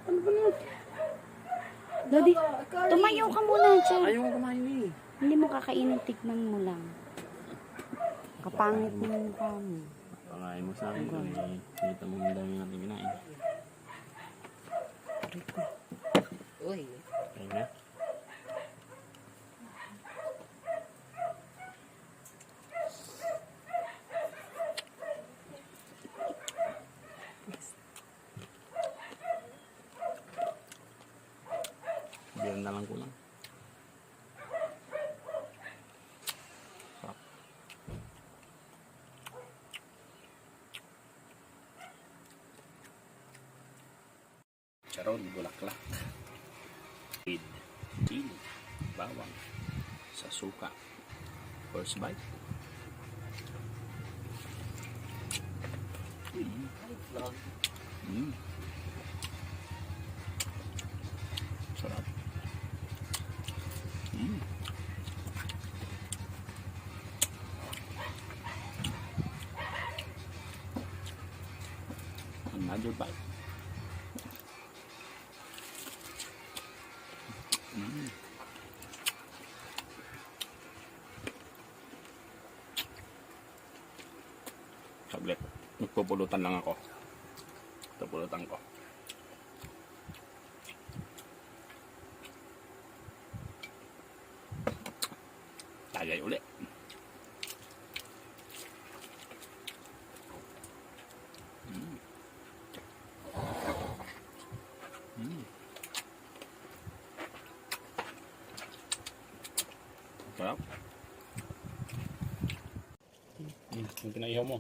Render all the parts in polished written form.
Ano ba naman? Daddy, tumayo ka muna dyan. Ayaw ko kumain eh. Hindi mo kakainin, tignan mo lang. Kapangit mo yung mukha mo. Pangain mo sa akin kung kita mo yung dami natin kinain. Uy. Ayun na. Biyan na lang ko lang. Sarap. Charon, bulaklak. With chili, bawang, sa suka. First bite. Mm. Sarap. Mm. Another bite. Mm. Saglit. Magpupulutan lang ako. Ito pulutan ko. Tagay uli. Mm. Mm. Sarap. Yung pinaihaw mo.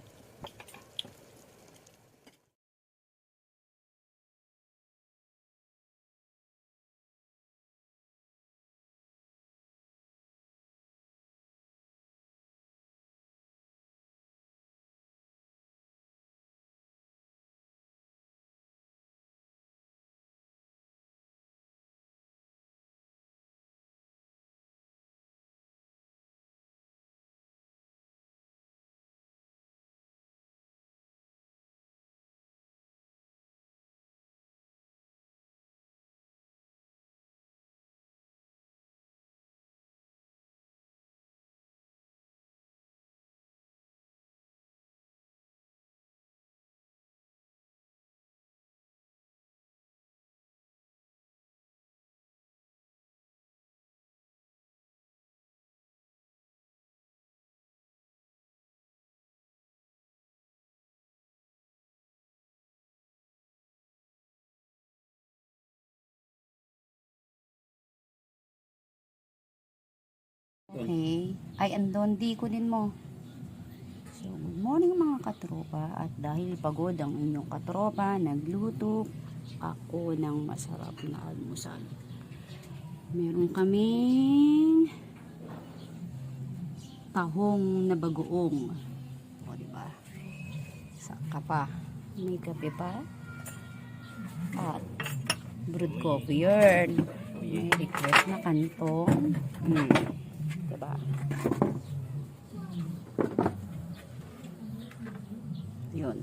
Okay. Ay, andon, di kunin mo. So, good morning mga katropa. At dahil pagod ang inyong katropa, nagluto ako ng masarap na almusal. Meron kaming tahong na bagoong. O, diba? Saka pa. May kape pa. At brewed coffee yun. May request na kantong. Diba? Yun.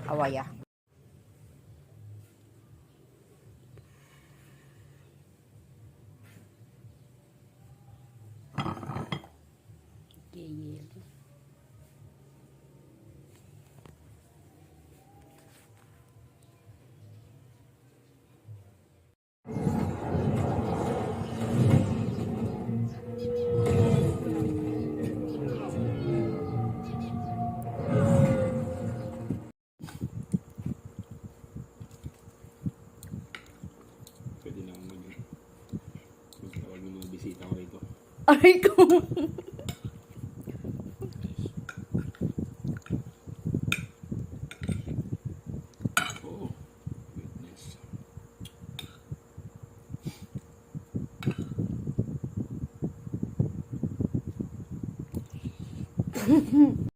Awaya. Gigil. Pwede na magtawag ng mga bisita ko rito. Aray ko. Oh, goodness.